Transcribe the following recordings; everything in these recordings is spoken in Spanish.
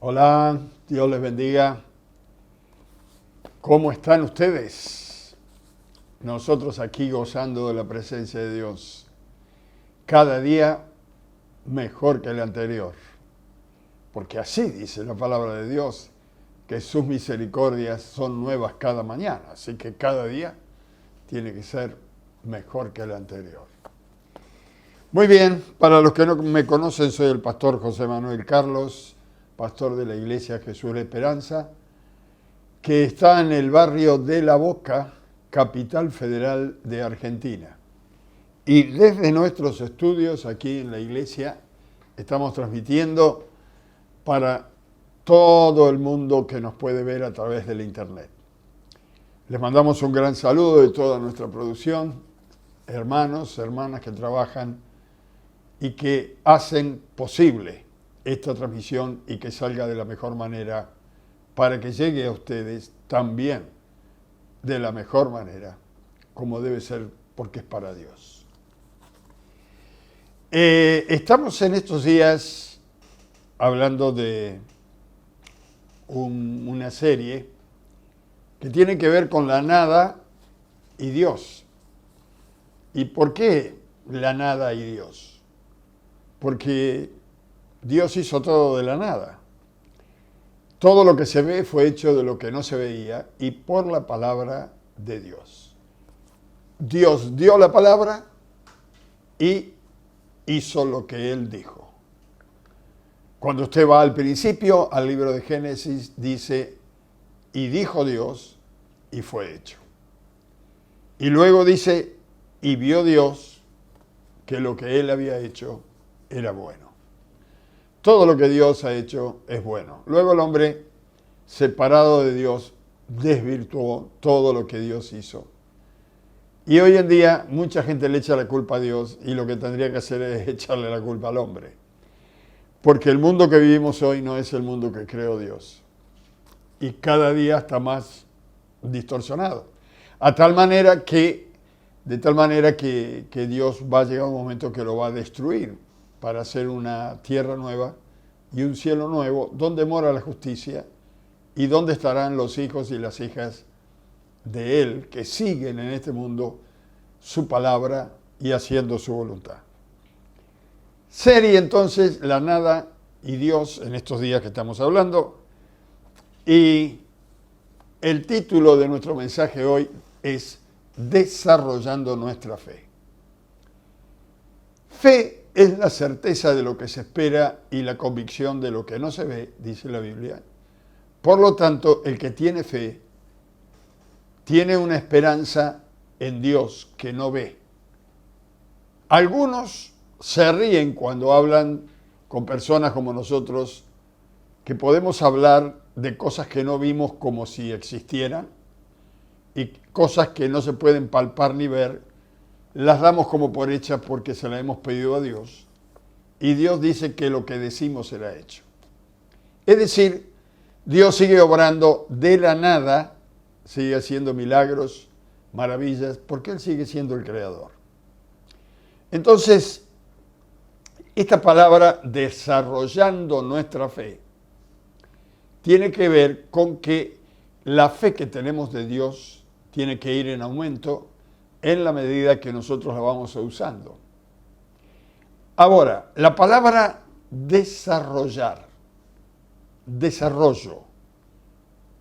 Hola, Dios les bendiga. ¿Cómo están ustedes? Nosotros aquí gozando de la presencia de Dios. Cada día mejor que el anterior. Porque así dice la palabra de Dios, que sus misericordias son nuevas cada mañana. Así que cada día tiene que ser mejor que el anterior. Muy bien, para los que no me conocen, soy el pastor José Manuel Carlos, pastor de la Iglesia Jesús de la Esperanza, que está en el barrio de La Boca, capital federal de Argentina. Y desde nuestros estudios aquí en la iglesia estamos transmitiendo para todo el mundo que nos puede ver a través del internet. Les mandamos un gran saludo de toda nuestra producción, hermanos, hermanas que trabajan y que hacen posible esta transmisión y que salga de la mejor manera para que llegue a ustedes también de la mejor manera, como debe ser, porque es para Dios. Estamos en estos días hablando de una serie que tiene que ver con la nada y Dios. ¿Y por qué la nada y Dios? Porque Dios hizo todo de la nada. Todo lo que se ve fue hecho de lo que no se veía y por la palabra de Dios. Dios dio la palabra y hizo lo que Él dijo. Cuando usted va al principio, al libro de Génesis, dice, y dijo Dios, y fue hecho. Y luego dice, y vio Dios que lo que Él había hecho era bueno. Todo lo que Dios ha hecho es bueno. Luego el hombre, separado de Dios, desvirtuó todo lo que Dios hizo. Y hoy en día mucha gente le echa la culpa a Dios y lo que tendría que hacer es echarle la culpa al hombre. Porque el mundo que vivimos hoy no es el mundo que creó Dios. Y cada día está más distorsionado. De tal manera que Dios va a llegar un momento que lo va a destruir para hacer una tierra nueva y un cielo nuevo donde mora la justicia y donde estarán los hijos y las hijas de Él que siguen en este mundo su palabra y haciendo su voluntad. Serie entonces, la nada y Dios en estos días que estamos hablando, y el título de nuestro mensaje hoy es Desarrollando nuestra fe. Fe es la certeza de lo que se espera y la convicción de lo que no se ve, dice la Biblia. Por lo tanto, el que tiene fe tiene una esperanza en Dios que no ve. Algunos se ríen cuando hablan con personas como nosotros, que podemos hablar de cosas que no vimos como si existieran y cosas que no se pueden palpar ni ver, las damos como por hechas porque se las hemos pedido a Dios y Dios dice que lo que decimos será hecho. Es decir, Dios sigue obrando de la nada, sigue haciendo milagros, maravillas, porque Él sigue siendo el creador. Entonces, esta palabra desarrollando nuestra fe tiene que ver con que la fe que tenemos de Dios tiene que ir en aumento en la medida que nosotros la vamos usando. Ahora, la palabra desarrollar, desarrollo,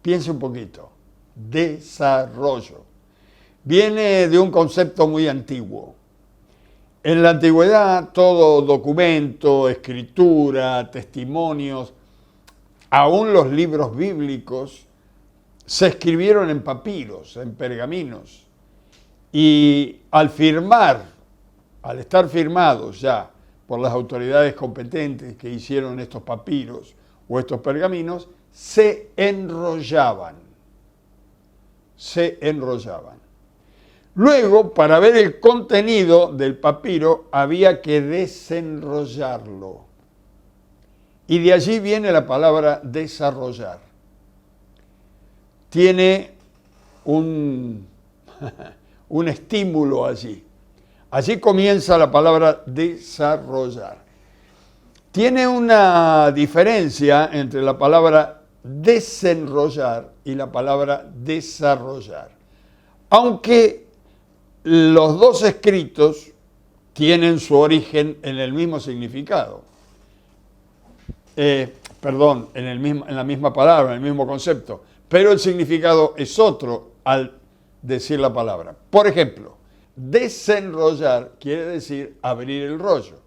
piense un poquito, desarrollo, viene de un concepto muy antiguo. En la antigüedad, todo documento, escritura, testimonios, aún los libros bíblicos, se escribieron en papiros, en pergaminos. Y al estar firmados ya por las autoridades competentes que hicieron estos papiros o estos pergaminos, se enrollaban. Luego, para ver el contenido del papiro, había que desenrollarlo. Y de allí viene la palabra desarrollar. Tiene un estímulo allí. Allí comienza la palabra desarrollar. Tiene una diferencia entre la palabra desenrollar y la palabra desarrollar. Aunque los dos escritos tienen su origen en el mismo significado. En la misma palabra, en el mismo concepto. Pero el significado es otro al decir la palabra. Por ejemplo, desenrollar quiere decir abrir el rollo.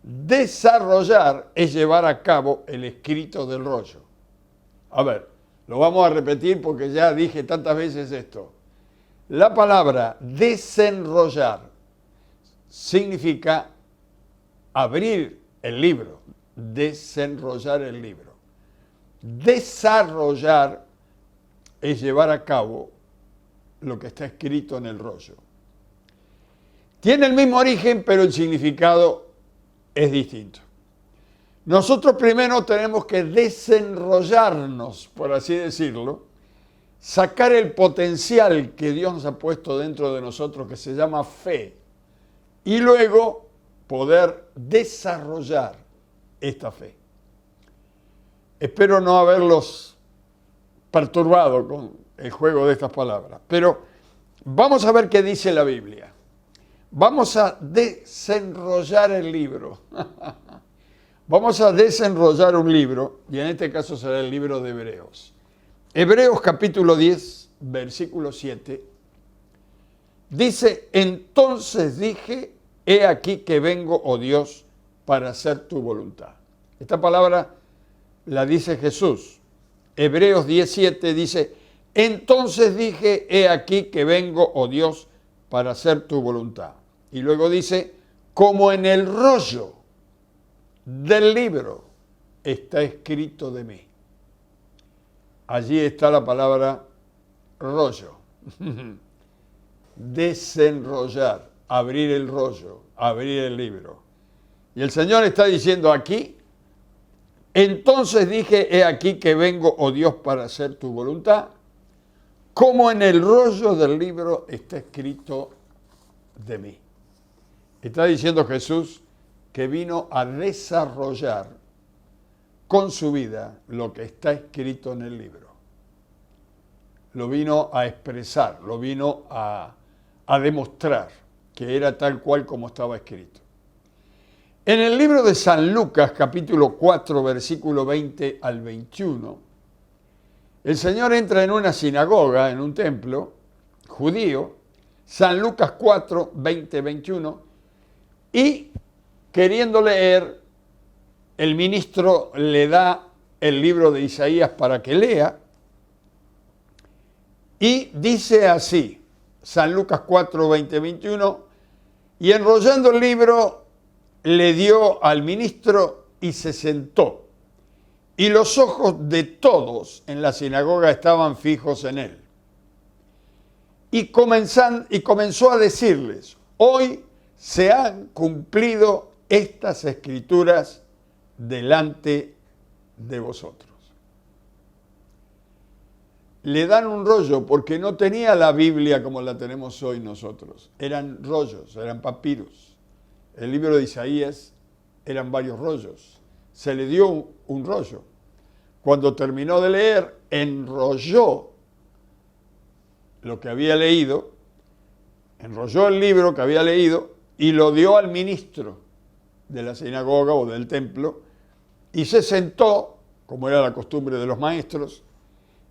Desarrollar es llevar a cabo el escrito del rollo. A ver, lo vamos a repetir porque ya dije tantas veces esto. La palabra desenrollar significa abrir el libro, desenrollar el libro. Desarrollar es llevar a cabo lo que está escrito en el rollo. Tiene el mismo origen, pero el significado es distinto. Nosotros primero tenemos que desenrollarnos, por así decirlo, sacar el potencial que Dios nos ha puesto dentro de nosotros, que se llama fe, y luego poder desarrollar esta fe. Espero no haberlos perturbado con el juego de estas palabras, pero vamos a ver qué dice la Biblia. Vamos a desenrollar el libro. Vamos a desenrollar un libro, y en este caso será el libro de Hebreos. Hebreos capítulo 10, versículo 7, dice, entonces dije, he aquí que vengo, oh Dios, para hacer tu voluntad. Esta palabra la dice Jesús. Hebreos 10:7 dice, entonces dije, he aquí que vengo, oh Dios, para hacer tu voluntad. Y luego dice, como en el rollo del libro está escrito de mí. Allí está la palabra rollo. Desenrollar, abrir el rollo, abrir el libro. Y el Señor está diciendo aquí, entonces dije, he aquí que vengo, oh Dios, para hacer tu voluntad, como en el rollo del libro está escrito de mí. Está diciendo Jesús que vino a desarrollar con su vida lo que está escrito en el libro. Lo vino a expresar, lo vino a demostrar que era tal cual como estaba escrito. En el libro de San Lucas, capítulo 4, versículo 20 al 21, el Señor entra en una sinagoga, en un templo judío, San Lucas 4, 20, 21, y queriendo leer, el ministro le da el libro de Isaías para que lea, y dice así, San Lucas 4, 20, 21, y enrollando el libro, le dio al ministro y se sentó. Y los ojos de todos en la sinagoga estaban fijos en él. Y comenzó a decirles, hoy se han cumplido estas escrituras delante de vosotros. Le dan un rollo porque no tenía la Biblia como la tenemos hoy nosotros. Eran rollos, eran papiros. El libro de Isaías eran varios rollos. Se le dio un rollo. Cuando terminó de leer, enrolló lo que había leído, enrolló el libro que había leído y lo dio al ministro de la sinagoga o del templo y se sentó, como era la costumbre de los maestros,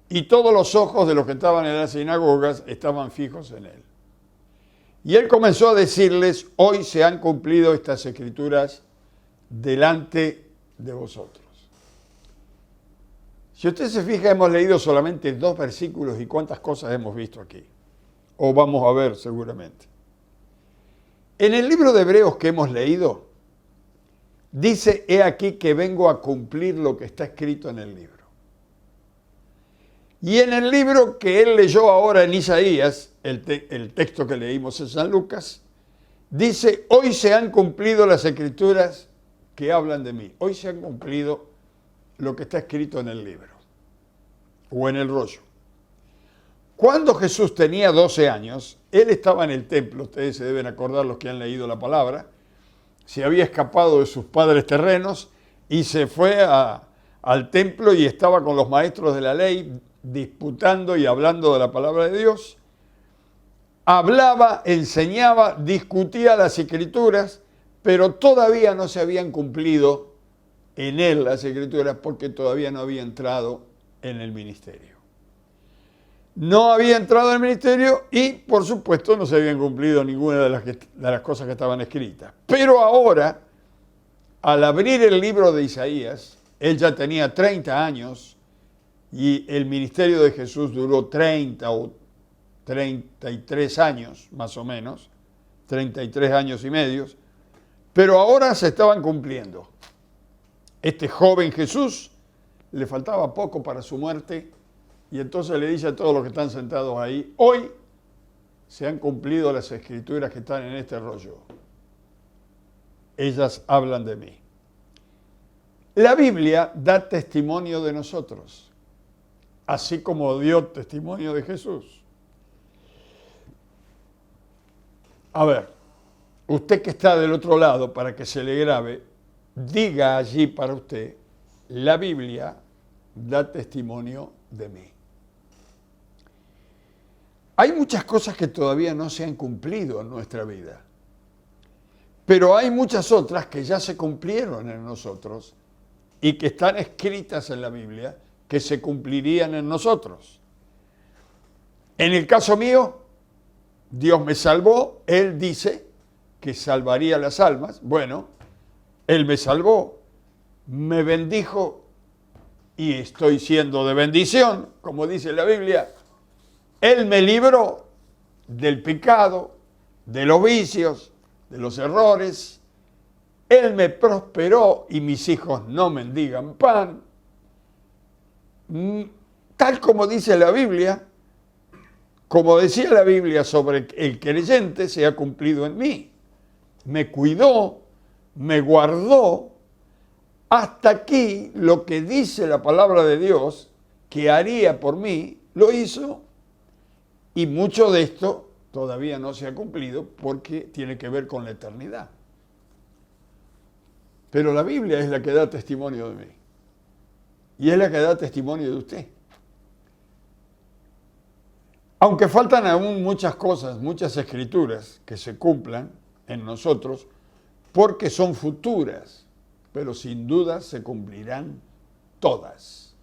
y todos los ojos de los que estaban en las sinagogas estaban fijos en él. Y él comenzó a decirles, hoy se han cumplido estas escrituras delante de vosotros. Si usted se fija, hemos leído solamente 2 versículos y cuántas cosas hemos visto aquí. O vamos a ver seguramente. En el libro de Hebreos que hemos leído, dice, he aquí que vengo a cumplir lo que está escrito en el libro. Y en el libro que él leyó ahora en Isaías, el texto que leímos en San Lucas, dice, hoy se han cumplido las escrituras que hablan de mí. Hoy se han cumplido lo que está escrito en el libro o en el rollo. Cuando Jesús tenía 12 años, él estaba en el templo, ustedes se deben acordar los que han leído la palabra, se había escapado de sus padres terrenos y se fue al templo y estaba con los maestros de la ley disputando y hablando de la palabra de Dios. Hablaba, enseñaba, discutía las escrituras, pero todavía no se habían cumplido en él las escrituras porque todavía no había entrado en el ministerio. No había entrado en el ministerio y, por supuesto, no se habían cumplido ninguna de las cosas que estaban escritas. Pero ahora, al abrir el libro de Isaías, él ya tenía 30 años y el ministerio de Jesús duró 30 o 33 años, más o menos, 33 años y medio, pero ahora se estaban cumpliendo. Este joven Jesús le faltaba poco para su muerte y entonces le dice a todos los que están sentados ahí, hoy se han cumplido las escrituras que están en este rollo. Ellas hablan de mí. La Biblia da testimonio de nosotros, así como dio testimonio de Jesús. A ver, usted que está del otro lado, para que se le grabe, diga allí para usted, la Biblia da testimonio de mí. Hay muchas cosas que todavía no se han cumplido en nuestra vida, pero hay muchas otras que ya se cumplieron en nosotros y que están escritas en la Biblia que se cumplirían en nosotros. En el caso mío, Dios me salvó, Él dice que salvaría las almas. Bueno, Él me salvó, me bendijo y estoy siendo de bendición, como dice la Biblia. Él me libró del pecado, de los vicios, de los errores. Él me prosperó y mis hijos no mendigan pan. Tal como dice la Biblia, como decía la Biblia sobre el creyente, se ha cumplido en mí. Me cuidó, me guardó. Hasta aquí lo que dice la palabra de Dios que haría por mí, lo hizo. Y mucho de esto todavía no se ha cumplido porque tiene que ver con la eternidad. Pero la Biblia es la que da testimonio de mí. Y es la que da testimonio de usted. Aunque faltan aún muchas cosas, muchas escrituras que se cumplan en nosotros, porque son futuras, pero sin duda se cumplirán todas.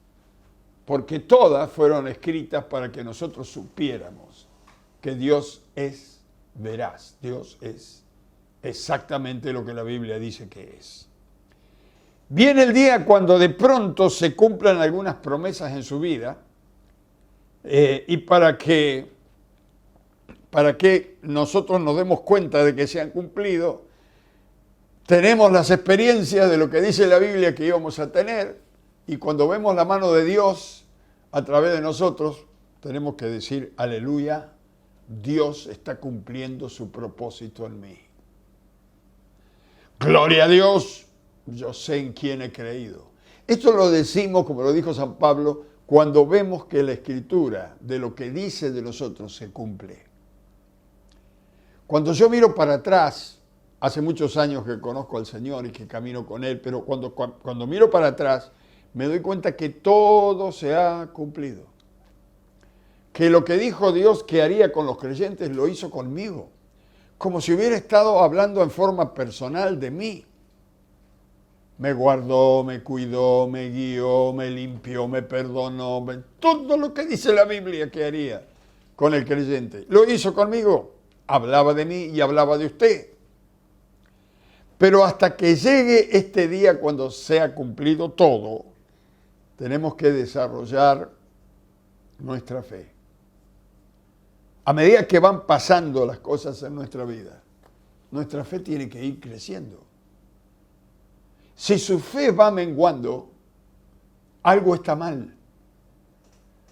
Porque todas fueron escritas para que nosotros supiéramos que Dios es veraz, Dios es exactamente lo que la Biblia dice que es. Viene el día cuando de pronto se cumplan algunas promesas en su vida y para que nosotros nos demos cuenta de que se han cumplido, tenemos las experiencias de lo que dice la Biblia que íbamos a tener y cuando vemos la mano de Dios a través de nosotros, tenemos que decir, aleluya, Dios está cumpliendo su propósito en mí. Gloria a Dios, yo sé en quién he creído. Esto lo decimos, como lo dijo San Pablo, cuando vemos que la Escritura de lo que dice de nosotros se cumple. Cuando yo miro para atrás, hace muchos años que conozco al Señor y que camino con Él, pero cuando miro para atrás, me doy cuenta que todo se ha cumplido. Que lo que dijo Dios que haría con los creyentes lo hizo conmigo. Como si hubiera estado hablando en forma personal de mí. Me guardó, me cuidó, me guió, me limpió, me perdonó. Todo lo que dice la Biblia que haría con el creyente. Lo hizo conmigo. Hablaba de mí y hablaba de usted. Pero hasta que llegue este día cuando sea cumplido todo, tenemos que desarrollar nuestra fe. A medida que van pasando las cosas en nuestra vida, nuestra fe tiene que ir creciendo. Si su fe va menguando, algo está mal.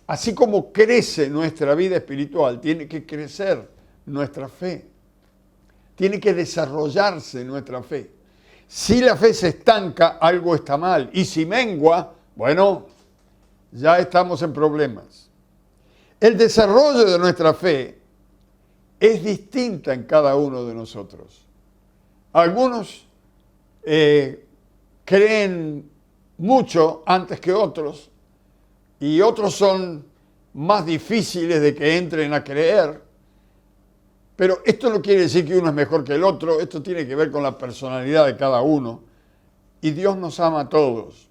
Así como crece nuestra vida espiritual, tiene que crecer nuestra fe. Tiene que desarrollarse nuestra fe. Si la fe se estanca, algo está mal. Y si mengua, bueno, ya estamos en problemas. El desarrollo de nuestra fe es distinta en cada uno de nosotros. Algunos creen mucho antes que otros y otros son más difíciles de que entren a creer. Pero esto no quiere decir que uno es mejor que el otro, esto tiene que ver con la personalidad de cada uno. Y Dios nos ama a todos.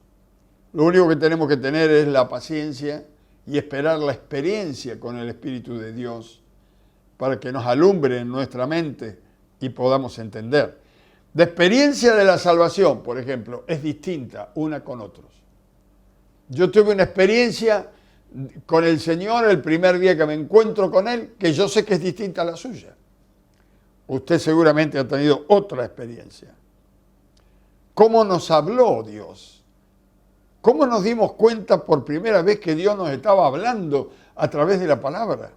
Lo único que tenemos que tener es la paciencia y esperar la experiencia con el Espíritu de Dios para que nos alumbre en nuestra mente y podamos entender. La experiencia de la salvación, por ejemplo, es distinta una con otros. Yo tuve una experiencia con el Señor el primer día que me encuentro con Él, que yo sé que es distinta a la suya. Usted seguramente ha tenido otra experiencia. ¿Cómo nos habló Dios? ¿Cómo nos dimos cuenta por primera vez que Dios nos estaba hablando a través de la palabra?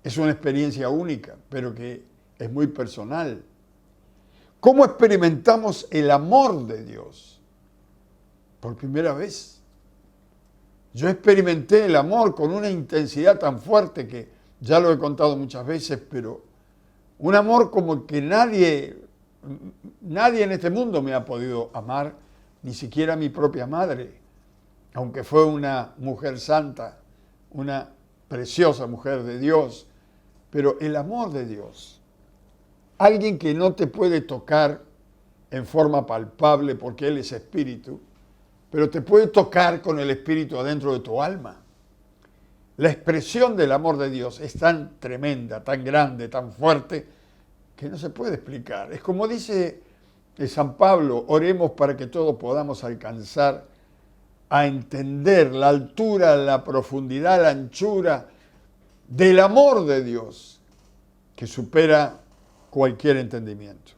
Es una experiencia única, pero que es muy personal. ¿Cómo experimentamos el amor de Dios? Por primera vez. Yo experimenté el amor con una intensidad tan fuerte que ya lo he contado muchas veces, pero un amor como que nadie en este mundo me ha podido amar, ni siquiera mi propia madre, aunque fue una mujer santa, una preciosa mujer de Dios, pero el amor de Dios, alguien que no te puede tocar en forma palpable porque Él es espíritu, pero te puede tocar con el espíritu adentro de tu alma. La expresión del amor de Dios es tan tremenda, tan grande, tan fuerte, que no se puede explicar. Es como dice San Pablo, oremos para que todos podamos alcanzar a entender la altura, la profundidad, la anchura del amor de Dios, que supera cualquier entendimiento.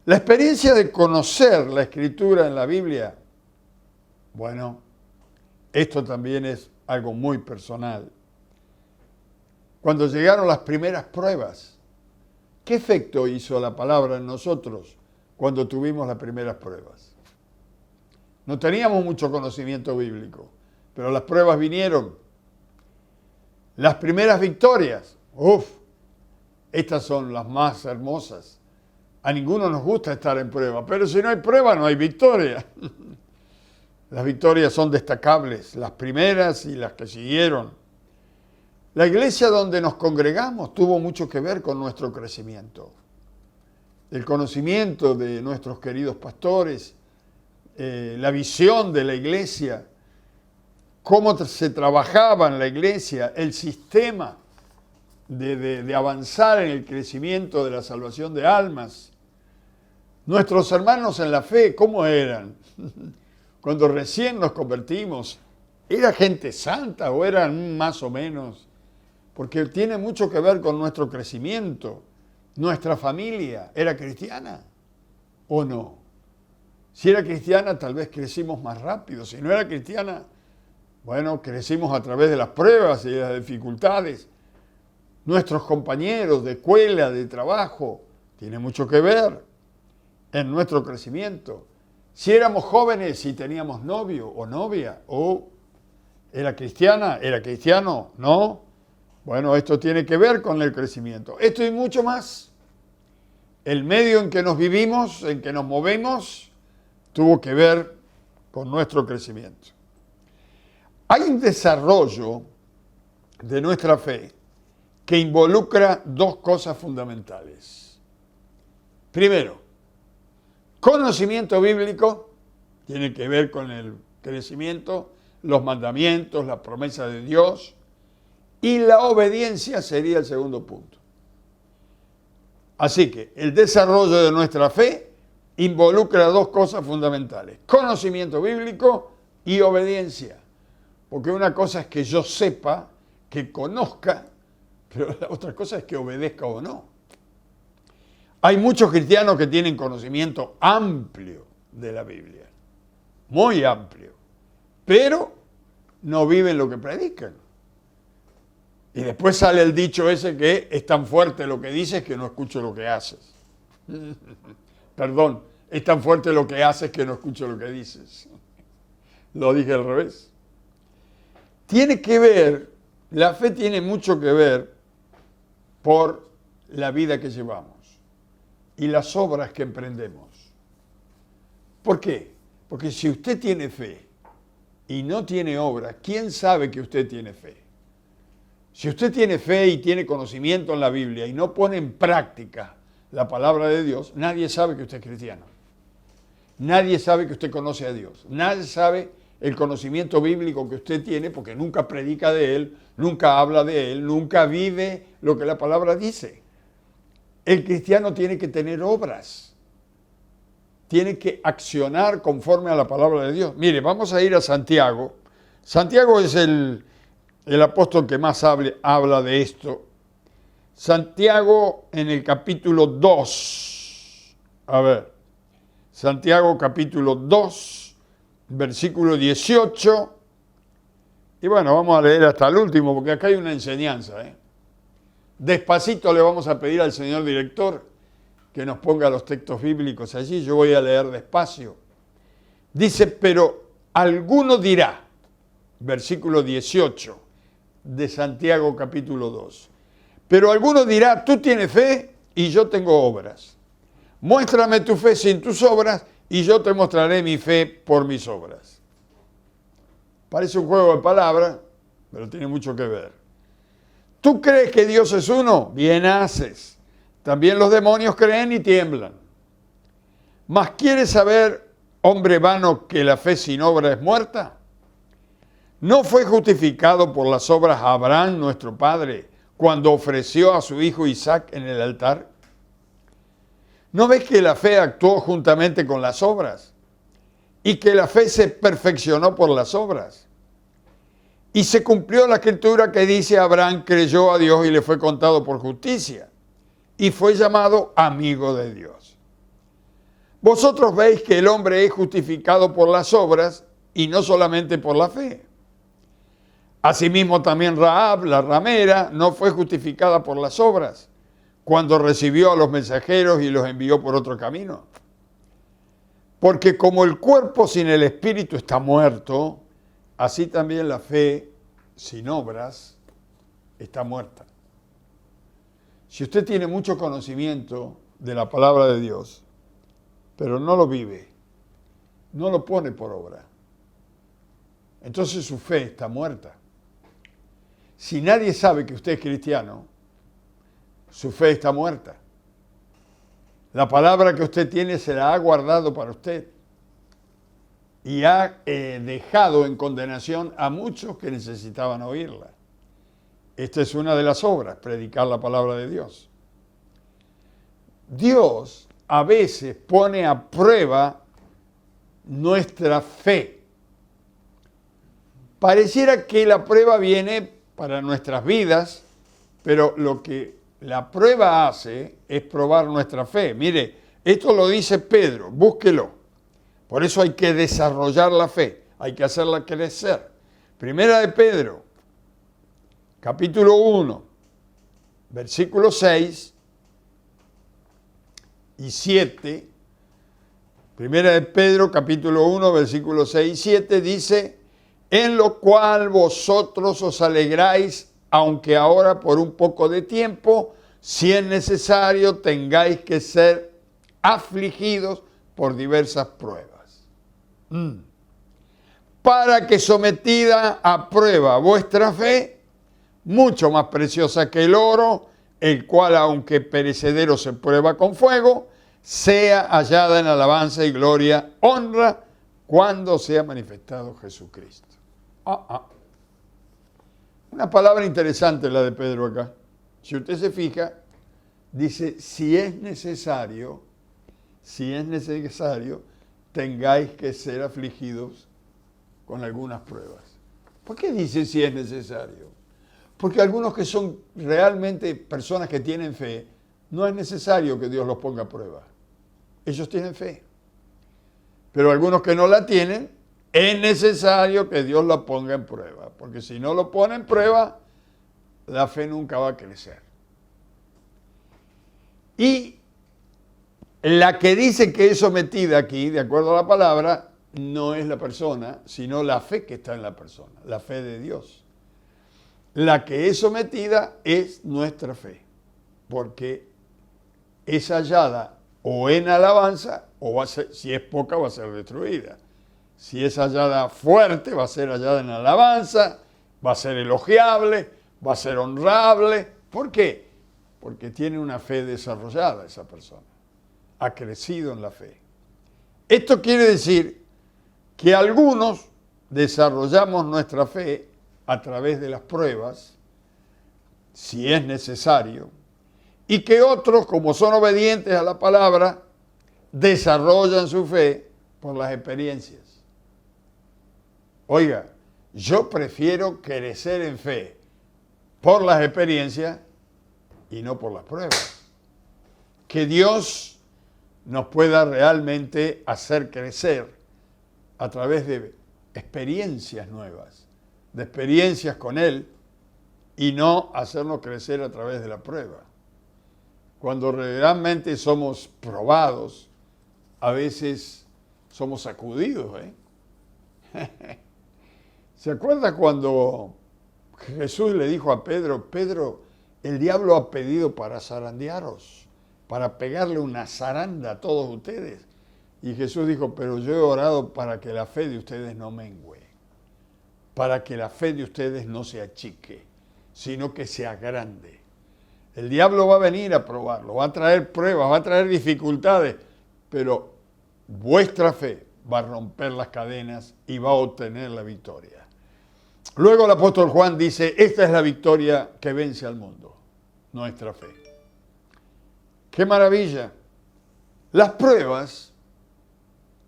La experiencia de conocer la Escritura en la Biblia, bueno, esto también es algo muy personal. Cuando llegaron las primeras pruebas, ¿qué efecto hizo la palabra en nosotros cuando tuvimos las primeras pruebas? No teníamos mucho conocimiento bíblico, pero las pruebas vinieron. Las primeras victorias, estas son las más hermosas. A ninguno nos gusta estar en prueba, pero si no hay prueba no hay victoria. Las victorias son destacables, las primeras y las que siguieron. La iglesia donde nos congregamos tuvo mucho que ver con nuestro crecimiento. El conocimiento de nuestros queridos pastores, la visión de la iglesia, cómo se trabajaba en la iglesia, el sistema de avanzar en el crecimiento de la salvación de almas. Nuestros hermanos en la fe, ¿cómo eran? Cuando recién nos convertimos, ¿era gente santa o eran más o menos? Porque tiene mucho que ver con nuestro crecimiento. Nuestra familia, ¿era cristiana o no? Si era cristiana, tal vez crecimos más rápido. Si no era cristiana, bueno, crecimos a través de las pruebas y de las dificultades. Nuestros compañeros de escuela, de trabajo, tiene mucho que ver en nuestro crecimiento. Si éramos jóvenes, si teníamos novio o novia, o era cristiana, era cristiano, ¿no? Bueno, esto tiene que ver con el crecimiento. Esto y mucho más. El medio en que nos vivimos, en que nos movemos, tuvo que ver con nuestro crecimiento. Hay un desarrollo de nuestra fe que involucra dos cosas fundamentales. Primero, conocimiento bíblico, tiene que ver con el crecimiento, los mandamientos, las promesas de Dios, y la obediencia sería el segundo punto. Así que el desarrollo de nuestra fe involucra dos cosas fundamentales, conocimiento bíblico y obediencia. Porque una cosa es que yo sepa, que conozca, pero la otra cosa es que obedezca o no. Hay muchos cristianos que tienen conocimiento amplio de la Biblia, muy amplio, pero no viven lo que predican. Y después sale el dicho ese que es tan fuerte lo que dices que no escucho lo que haces. Perdón, es tan fuerte lo que haces que no escucho lo que dices. Lo dije al revés. Tiene que ver, la fe tiene mucho que ver por la vida que llevamos y las obras que emprendemos. ¿Por qué? Porque si usted tiene fe y no tiene obra, ¿quién sabe que usted tiene fe? Si usted tiene fe y tiene conocimiento en la Biblia y no pone en práctica la palabra de Dios, nadie sabe que usted es cristiano. Nadie sabe que usted conoce a Dios. Nadie sabe el conocimiento bíblico que usted tiene porque nunca predica de Él, nunca habla de Él, nunca vive lo que la palabra dice. El cristiano tiene que tener obras. Tiene que accionar conforme a la palabra de Dios. Mire, vamos a ir a Santiago. Santiago es el apóstol que más habla de esto. Santiago en el capítulo 2. A ver, Santiago capítulo 2, versículo 18. Y bueno, vamos a leer hasta el último porque acá hay una enseñanza. Despacito le vamos a pedir al señor director que nos ponga los textos bíblicos allí. Yo voy a leer despacio. Dice, pero alguno dirá, versículo 18 de Santiago capítulo 2. Pero alguno dirá, tú tienes fe y yo tengo obras. Muéstrame tu fe sin tus obras y yo te mostraré mi fe por mis obras. Parece un juego de palabras, pero tiene mucho que ver. ¿Tú crees que Dios es uno? Bien haces. También los demonios creen y tiemblan. ¿Mas quieres saber, hombre vano, que la fe sin obra es muerta? ¿No fue justificado por las obras Abraham, nuestro padre, cuando ofreció a su hijo Isaac en el altar? ¿No ves que la fe actuó juntamente con las obras? Y que la fe se perfeccionó por las obras. Y se cumplió la escritura que dice, Abraham creyó a Dios y le fue contado por justicia. Y fue llamado amigo de Dios. Vosotros veis que el hombre es justificado por las obras y no solamente por la fe. Asimismo también Rahab, la ramera, no fue justificada por las obras, cuando recibió a los mensajeros y los envió por otro camino. Porque como el cuerpo sin el espíritu está muerto, así también la fe sin obras está muerta. Si usted tiene mucho conocimiento de la palabra de Dios, pero no lo vive, no lo pone por obra, entonces su fe está muerta. Si nadie sabe que usted es cristiano, su fe está muerta. La palabra que usted tiene se la ha guardado para usted y ha dejado en condenación a muchos que necesitaban oírla. Esta es una de las obras, predicar la palabra de Dios. Dios a veces pone a prueba nuestra fe. Pareciera que la prueba viene para nuestras vidas, pero lo que la prueba hace es probar nuestra fe. Mire, esto lo dice Pedro, búsquelo. Por eso hay que desarrollar la fe, hay que hacerla crecer. Primera de Pedro, capítulo 1, versículos 6 y 7. Primera de Pedro, capítulo 1, versículos 6 y 7 dice, en lo cual vosotros os alegráis, aunque ahora por un poco de tiempo, si es necesario, tengáis que ser afligidos por diversas pruebas. Para que sometida a prueba vuestra fe, mucho más preciosa que el oro, el cual aunque perecedero se prueba con fuego, sea hallada en alabanza y gloria, honra, cuando sea manifestado Jesucristo. Una palabra interesante la de Pedro acá. Si usted se fija, dice, si es necesario, tengáis que ser afligidos con algunas pruebas. ¿Por qué dice si es necesario? Porque algunos que son realmente personas que tienen fe, no es necesario que Dios los ponga a prueba. Ellos tienen fe. Pero algunos que no la tienen, es necesario que Dios la ponga en prueba. Porque si no lo pone en prueba, la fe nunca va a crecer. Y la que dice que es sometida aquí, de acuerdo a la palabra, no es la persona, sino la fe que está en la persona, la fe de Dios. La que es sometida es nuestra fe, porque es hallada o en alabanza, o va a ser, si es poca, va a ser destruida. Si es hallada fuerte, va a ser hallada en alabanza, va a ser elogiable, va a ser honrable. ¿Por qué? Porque tiene una fe desarrollada esa persona. Ha crecido en la fe. Esto quiere decir que algunos desarrollamos nuestra fe a través de las pruebas, si es necesario, y que otros, como son obedientes a la palabra, desarrollan su fe por las experiencias. Oiga, yo prefiero crecer en fe por las experiencias y no por las pruebas. Que Dios nos pueda realmente hacer crecer a través de experiencias nuevas, de experiencias con Él, y no hacernos crecer a través de la prueba. Cuando realmente somos probados, a veces somos sacudidos, ¿Se acuerda cuando Jesús le dijo a Pedro, Pedro, el diablo ha pedido para zarandearos, para pegarle una zaranda a todos ustedes? Y Jesús dijo, pero yo he orado para que la fe de ustedes no mengüe, para que la fe de ustedes no se achique, sino que sea grande. El diablo va a venir a probarlo, va a traer pruebas, va a traer dificultades, pero vuestra fe va a romper las cadenas y va a obtener la victoria. Luego el apóstol Juan dice, esta es la victoria que vence al mundo, nuestra fe. ¡Qué maravilla! Las pruebas,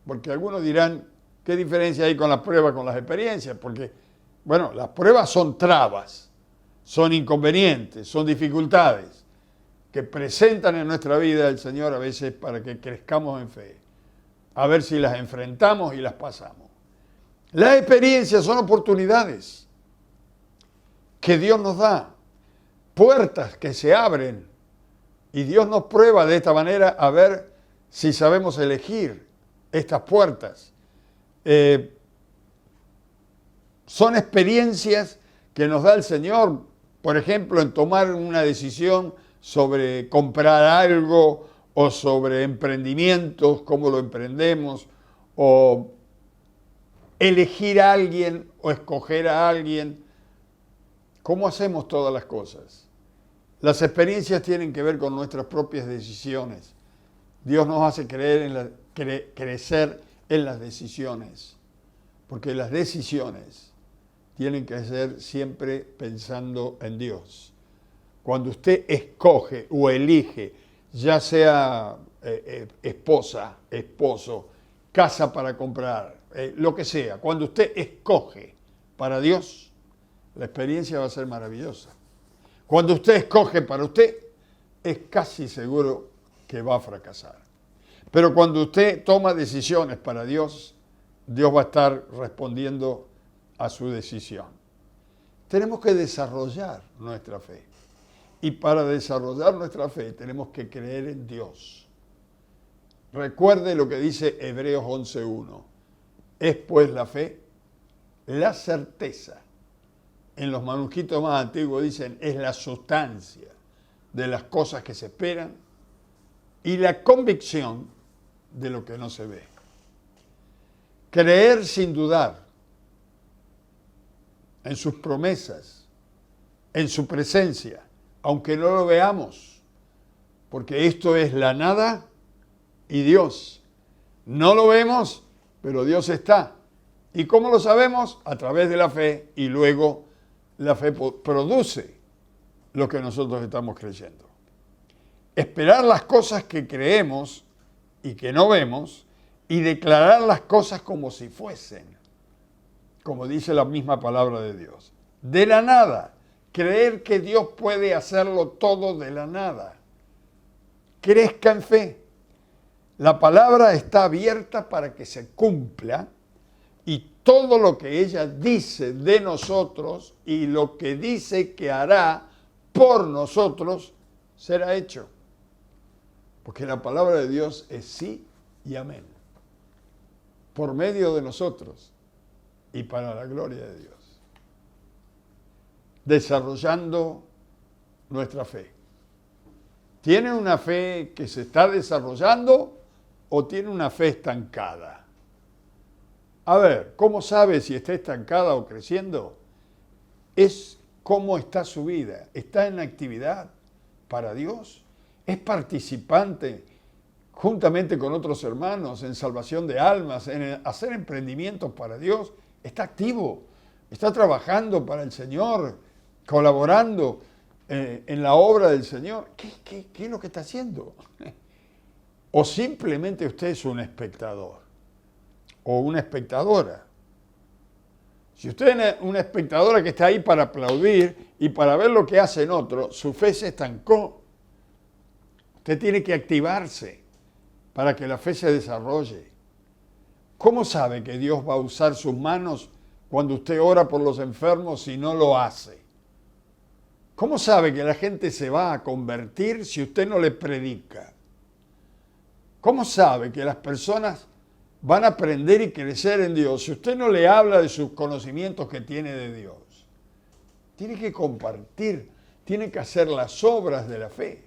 porque algunos dirán, ¿qué diferencia hay con las pruebas, con las experiencias? Porque, bueno, las pruebas son trabas, son inconvenientes, son dificultades que presentan en nuestra vida el Señor a veces para que crezcamos en fe, a ver si las enfrentamos y las pasamos. Las experiencias son oportunidades que Dios nos da, puertas que se abren, y Dios nos prueba de esta manera a ver si sabemos elegir estas puertas. Son experiencias que nos da el Señor, por ejemplo, en tomar una decisión sobre comprar algo o sobre emprendimientos, cómo lo emprendemos, o elegir a alguien o escoger a alguien. ¿Cómo hacemos todas las cosas? Las experiencias tienen que ver con nuestras propias decisiones. Dios nos hace crecer en las decisiones, porque las decisiones tienen que ser siempre pensando en Dios. Cuando usted escoge o elige, ya sea esposa, esposo, casa para comprar, lo que sea, cuando usted escoge para Dios, la experiencia va a ser maravillosa. Cuando usted escoge para usted, es casi seguro que va a fracasar. Pero cuando usted toma decisiones para Dios, Dios va a estar respondiendo a su decisión. Tenemos que desarrollar nuestra fe. Y para desarrollar nuestra fe tenemos que creer en Dios. Recuerde lo que dice Hebreos 11:1. Es pues la fe, la certeza. En los manuscritos más antiguos dicen, es la sustancia de las cosas que se esperan y la convicción de lo que no se ve. Creer sin dudar en sus promesas, en su presencia, aunque no lo veamos, porque esto es la nada y Dios. No lo vemos, pero Dios está. ¿Y cómo lo sabemos? A través de la fe, y luego la fe produce lo que nosotros estamos creyendo. Esperar las cosas que creemos y que no vemos, y declarar las cosas como si fuesen, como dice la misma palabra de Dios. De la nada, creer que Dios puede hacerlo todo de la nada. Crezca en fe. La palabra está abierta para que se cumpla, y todo lo que ella dice de nosotros y lo que dice que hará por nosotros será hecho. Porque la palabra de Dios es sí y amén. Por medio de nosotros y para la gloria de Dios. Desarrollando nuestra fe. ¿Tiene una fe que se está desarrollando o tiene una fe estancada? A ver, ¿cómo sabe si está estancada o creciendo? Es cómo está su vida. ¿Está en actividad para Dios? ¿Es participante juntamente con otros hermanos en salvación de almas, en hacer emprendimientos para Dios? ¿Está activo? ¿Está trabajando para el Señor? ¿Colaborando en la obra del Señor? ¿Qué es lo que está haciendo? ¿O simplemente usted es un espectador o una espectadora? Si usted es una espectadora que está ahí para aplaudir y para ver lo que hacen otros, su fe se estancó. Usted tiene que activarse para que la fe se desarrolle. ¿Cómo sabe que Dios va a usar sus manos cuando usted ora por los enfermos si no lo hace? ¿Cómo sabe que la gente se va a convertir si usted no le predica? ¿Cómo sabe que las personas van a aprender y crecer en Dios si usted no le habla de sus conocimientos que tiene de Dios? Tiene que compartir, tiene que hacer las obras de la fe.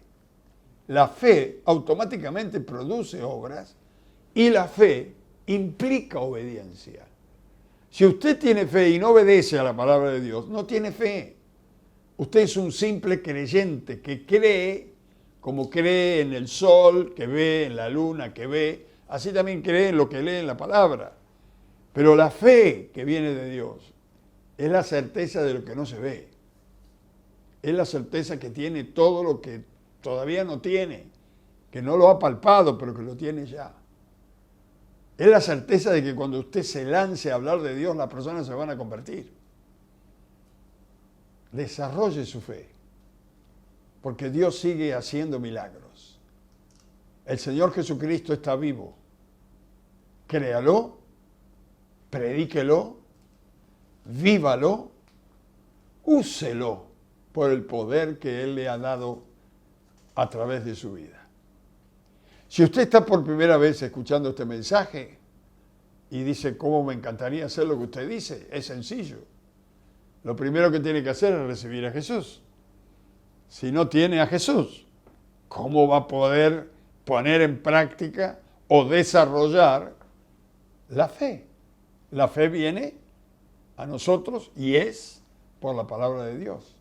La fe automáticamente produce obras y la fe implica obediencia. Si usted tiene fe y no obedece a la palabra de Dios, no tiene fe. Usted es un simple creyente que cree, como cree en el sol, que ve en la luna, que ve, así también cree en lo que lee en la palabra. Pero la fe que viene de Dios es la certeza de lo que no se ve. Es la certeza que tiene todo lo que todavía no tiene, que no lo ha palpado, pero que lo tiene ya. Es la certeza de que cuando usted se lance a hablar de Dios, las personas se van a convertir. Desarrolle su fe, porque Dios sigue haciendo milagros. El Señor Jesucristo está vivo. Créalo, predíquelo, vívalo, úselo por el poder que Él le ha dado a través de su vida. Si usted está por primera vez escuchando este mensaje y dice, ¿cómo me encantaría hacer lo que usted dice? Es sencillo. Lo primero que tiene que hacer es recibir a Jesús. Si no tiene a Jesús, ¿cómo va a poder poner en práctica o desarrollar la fe? La fe viene a nosotros y es por la palabra de Dios.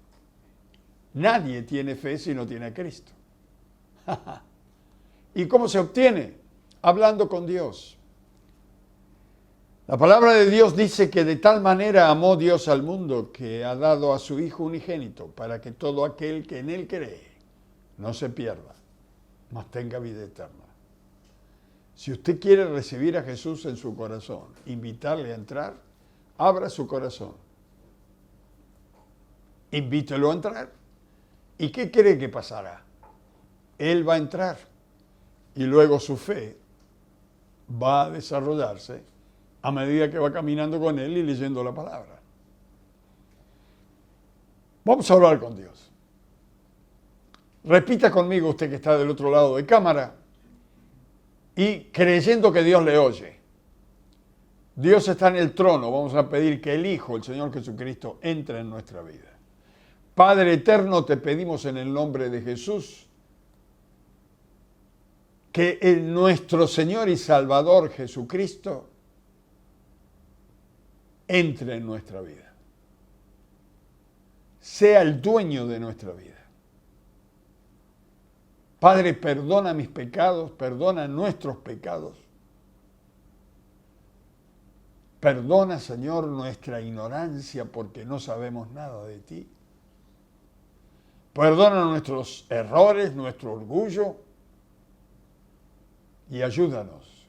Nadie tiene fe si no tiene a Cristo. ¿Y cómo se obtiene? Hablando con Dios. La palabra de Dios dice que de tal manera amó Dios al mundo que ha dado a su Hijo unigénito para que todo aquel que en Él cree no se pierda, mas tenga vida eterna. Si usted quiere recibir a Jesús en su corazón, invitarle a entrar, abra su corazón. Invítelo a entrar. ¿Y qué cree que pasará? Él va a entrar y luego su fe va a desarrollarse a medida que va caminando con Él y leyendo la palabra. Vamos a hablar con Dios. Repita conmigo usted que está del otro lado de cámara y creyendo que Dios le oye. Dios está en el trono, vamos a pedir que el Hijo, el Señor Jesucristo, entre en nuestra vida. Padre eterno, te pedimos en el nombre de Jesús que nuestro Señor y Salvador Jesucristo entre en nuestra vida. Sea el dueño de nuestra vida. Padre, perdona mis pecados, perdona nuestros pecados. Perdona, Señor, nuestra ignorancia porque no sabemos nada de ti. Perdona nuestros errores, nuestro orgullo y ayúdanos.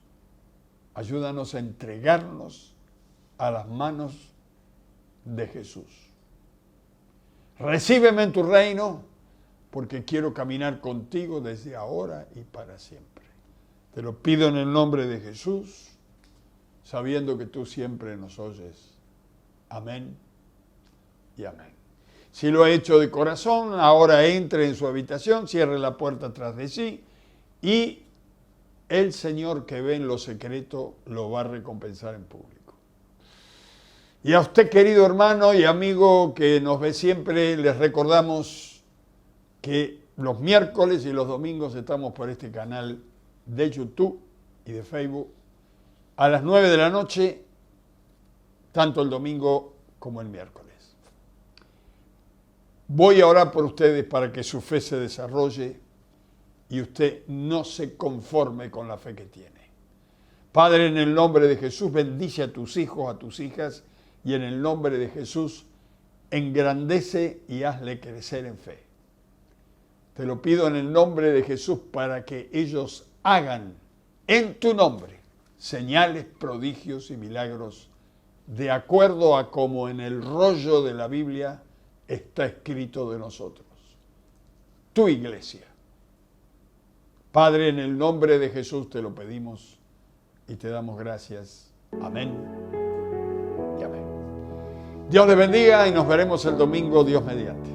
Ayúdanos a entregarnos a las manos de Jesús. Recíbeme en tu reino porque quiero caminar contigo desde ahora y para siempre. Te lo pido en el nombre de Jesús, sabiendo que tú siempre nos oyes. Amén y amén. Si lo ha hecho de corazón, ahora entre en su habitación, cierre la puerta tras de sí y el Señor que ve en lo secreto lo va a recompensar en público. Y a usted, querido hermano y amigo que nos ve siempre, les recordamos que los miércoles y los domingos estamos por este canal de YouTube y de Facebook a las 9 de la noche, tanto el domingo como el miércoles. Voy a orar por ustedes para que su fe se desarrolle y usted no se conforme con la fe que tiene. Padre, en el nombre de Jesús, bendice a tus hijos, a tus hijas, y en el nombre de Jesús, engrandece y hazle crecer en fe. Te lo pido en el nombre de Jesús para que ellos hagan en tu nombre señales, prodigios y milagros de acuerdo a como en el rollo de la Biblia está escrito de nosotros. Tu iglesia. Padre, en el nombre de Jesús te lo pedimos y te damos gracias. Amén y amén. Dios les bendiga y nos veremos el domingo, Dios mediante.